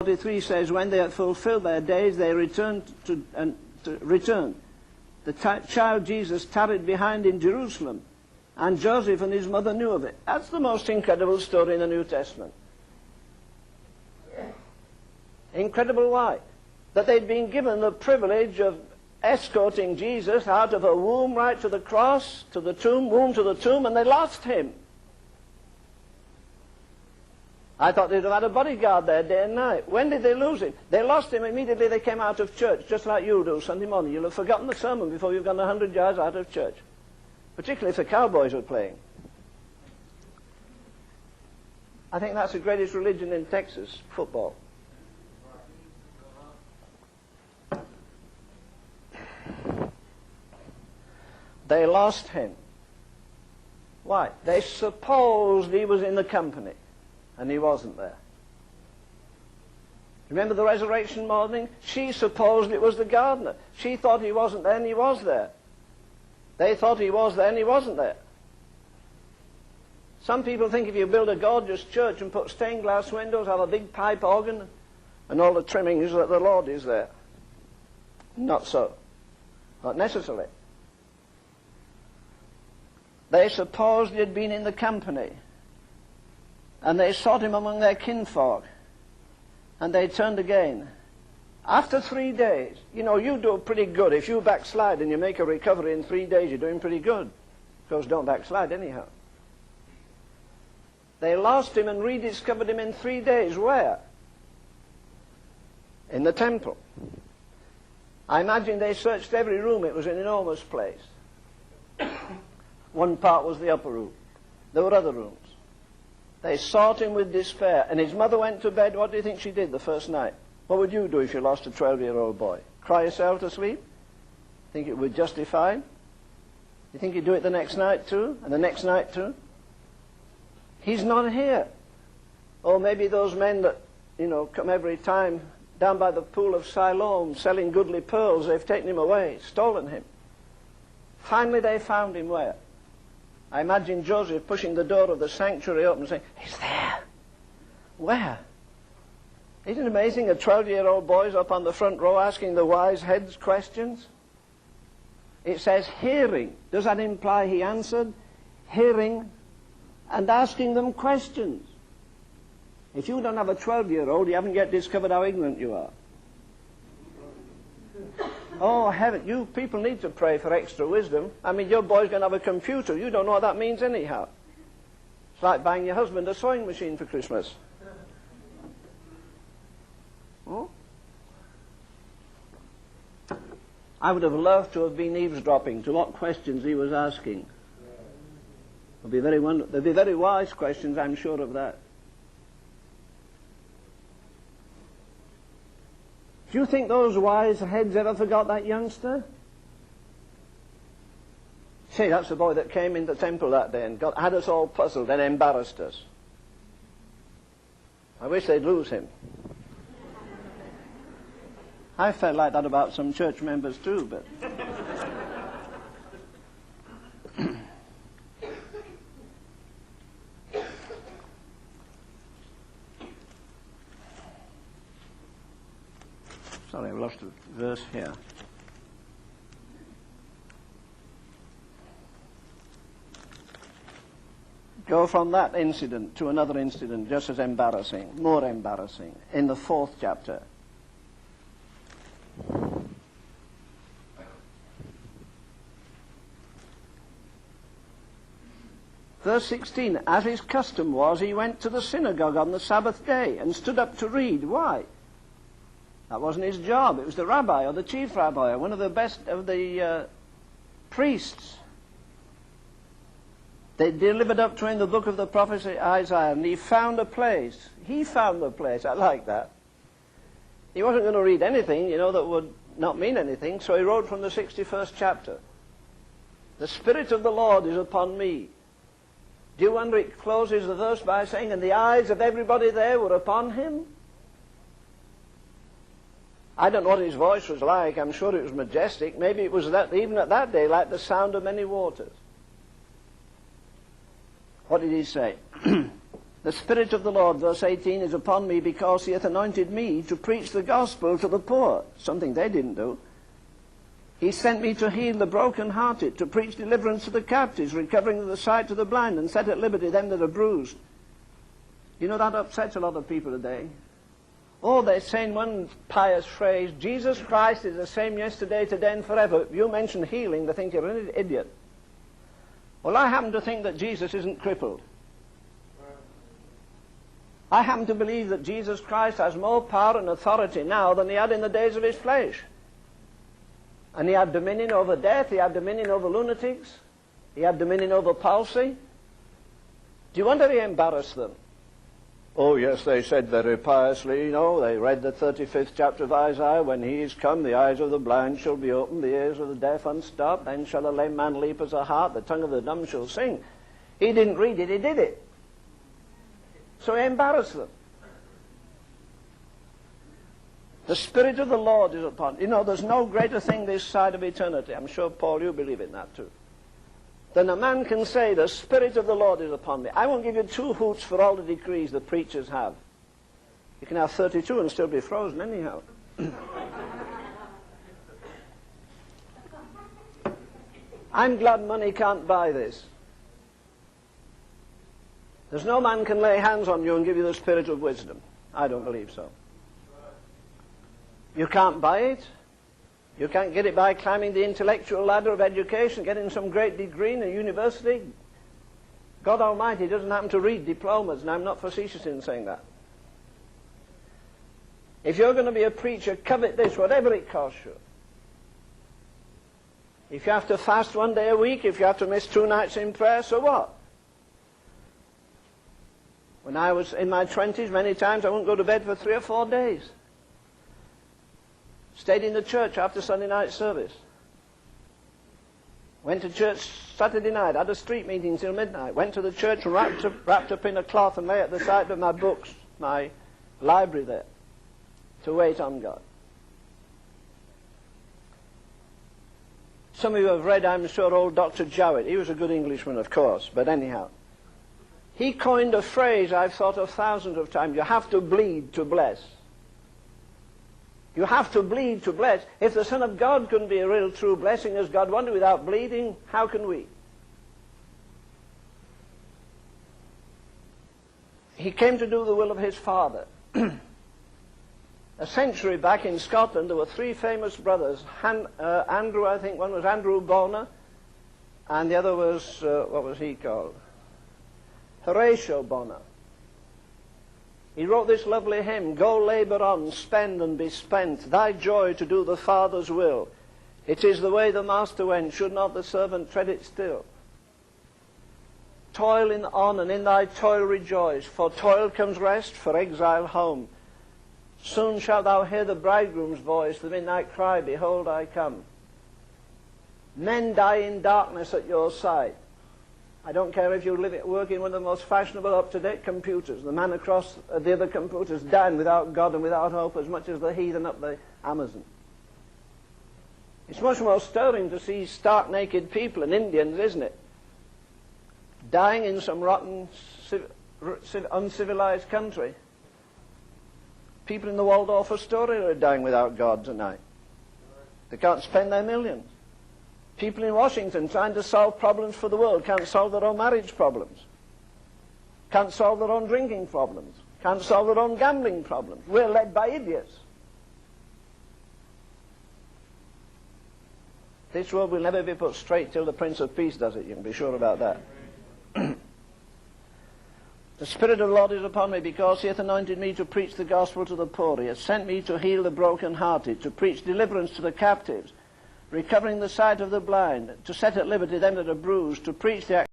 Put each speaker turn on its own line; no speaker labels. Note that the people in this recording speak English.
43 says, when they had fulfilled their days, they returned returned. The child Jesus tarried behind in Jerusalem, and Joseph and his mother knew of it. That's the most incredible story in the New Testament. Incredible why? That they'd been given the privilege of escorting Jesus out of a womb right to the cross, to the tomb, womb to the tomb, and they lost him. I thought they'd have had a bodyguard there day and night. When did they lose him? They lost him immediately they came out of church, just like you do Sunday morning. You'll have forgotten the sermon before you've gone 100 yards out of church, particularly if the Cowboys were playing. I think that's the greatest religion in Texas, football. They lost him. Why? They supposed he was in the company, and he wasn't there. Remember the resurrection morning? She supposed it was the gardener. She thought he wasn't there, and he was there. They thought he was there, and he wasn't there. Some people think if you build a gorgeous church and put stained glass windows, have a big pipe organ, and all the trimmings, that the Lord is there. Not so. Not necessarily. They supposed he had been in the company, and they sought him among their kinfolk, and they turned again. After 3 days, you know, you do pretty good. If you backslide and you make a recovery in 3 days, you're doing pretty good. Because don't backslide anyhow. They lost him and rediscovered him in 3 days. Where? In the temple. I imagine they searched every room. It was an enormous place. One part was the upper room. There were other rooms. They sought him with despair. And his mother went to bed. What do you think she did the first night? What would you do if you lost a 12-year-old boy? Cry yourself to sleep? Think it would justify? You think you'd do it the next night too? And the next night too? He's not here. Or maybe those men that, you know, come every time down by the pool of Siloam selling goodly pearls, they've taken him away, stolen him. Finally they found him where? I imagine Joseph pushing the door of the sanctuary open and saying, he's there. Where? Isn't it amazing? A 12-year-old boy's up on the front row asking the wise heads questions. It says hearing. Does that imply he answered? Hearing and asking them questions. If you don't have a 12-year-old, you haven't yet discovered how ignorant you are. Oh, heaven, you people need to pray for extra wisdom. I mean, your boy's going to have a computer. You don't know what that means anyhow. It's like buying your husband a sewing machine for Christmas. Oh? I would have loved to have been eavesdropping to what questions he was asking. There'll be very wise questions, I'm sure of that. Do you think those wise heads ever forgot that youngster? Say, that's the boy that came in the temple that day and had us all puzzled and embarrassed us. I wish they'd lose him. I felt like that about some church members too, but... Sorry, I've lost a verse here. Go from that incident to another incident just as embarrassing, more embarrassing, in the 4th chapter. Verse 16, as his custom was, he went to the synagogue on the Sabbath day and stood up to read. Why? That wasn't his job. It was the rabbi or the chief rabbi or one of the best of the priests. They delivered up to him the book of the prophet Isaiah, and he found a place. He found the place. I like that. He wasn't going to read anything, you know, that would not mean anything, so he wrote from the 61st chapter. The Spirit of the Lord is upon me. Do you wonder it closes the verse by saying, and the eyes of everybody there were upon him? I don't know what his voice was like. I'm sure it was majestic. Maybe it was that, even at that day, like the sound of many waters. What did he say? The Spirit of the Lord, verse 18, is upon me because he hath anointed me to preach the gospel to the poor, something they didn't do. He sent me to heal the brokenhearted, to preach deliverance to the captives, recovering the sight to the blind, and set at liberty them that are bruised. You know, that upsets a lot of people today. Oh, they're saying one pious phrase, Jesus Christ is the same yesterday, today, and forever. If you mention healing, they think you're an idiot. Well, I happen to think that Jesus isn't crippled. I happen to believe that Jesus Christ has more power and authority now than he had in the days of his flesh. And he had dominion over death, he had dominion over lunatics, he had dominion over palsy. Do you wonder he embarrassed them? Oh yes, they said very piously, you know, they read the 35th chapter of Isaiah, when he is come, the eyes of the blind shall be opened, the ears of the deaf unstopped, then shall a lame man leap as a hart, the tongue of the dumb shall sing. He didn't read it, he did it. So he embarrassed them. The Spirit of the Lord is upon. You know, there's no greater thing this side of eternity. I'm sure, Paul, you believe in that too. Then a man can say, the Spirit of the Lord is upon me. I won't give you 2 hoots for all the degrees the preachers have. You can have 32 and still be frozen anyhow. I'm glad money can't buy this. There's no man can lay hands on you and give you the spirit of wisdom. I don't believe so. You can't buy it. You can't get it by climbing the intellectual ladder of education, getting some great degree in a university. God Almighty doesn't happen to read diplomas, and I'm not facetious in saying that. If you're going to be a preacher, covet this, whatever it costs you. If you have to fast 1 day a week, if you have to miss 2 nights in prayer, so what? When I was in my 20s, many times I wouldn't go to bed for 3 or 4 days. Stayed in the church after Sunday night service. Went to church Saturday night, had a street meeting till midnight. Went to the church wrapped up in a cloth and lay at the side of my books, my library there, to wait on God. Some of you have read, I'm sure, old Dr. Jowett. He was a good Englishman, of course, but anyhow. He coined a phrase I've thought of thousands of times. You have to bleed to bless. You have to bleed to bless. If the Son of God couldn't be a real true blessing as God wanted without bleeding, how can we? He came to do the will of his Father. A century back in Scotland, there were 3 famous brothers. Andrew, I think one was Andrew Bonar, and the other was, what was he called? Horatio Bonar. He wrote this lovely hymn, go labour on, spend and be spent, thy joy to do the Father's will. It is the way the Master went, should not the servant tread it still? Toil on and in thy toil rejoice, for toil comes rest, for exile home. Soon shalt thou hear the bridegroom's voice, the midnight cry, behold I come. Men die in darkness at your sight. I don't care if you work in one of the most fashionable, up-to-date computers. The man across the other computer's dying without God and without hope as much as the heathen up the Amazon. It's much more stirring to see stark naked people and Indians, isn't it? Dying in some rotten, uncivilized country. People in the Waldorf Astoria are dying without God tonight. They can't spend their millions. People in Washington trying to solve problems for the world can't solve their own marriage problems. Can't solve their own drinking problems. Can't solve their own gambling problems. We're led by idiots. This world will never be put straight till the Prince of Peace does it. You can be sure about that. The Spirit of the Lord is upon me because he hath anointed me to preach the gospel to the poor. He hath sent me to heal the brokenhearted, to preach deliverance to the captives, recovering the sight of the blind, to set at liberty them that are bruised, to preach the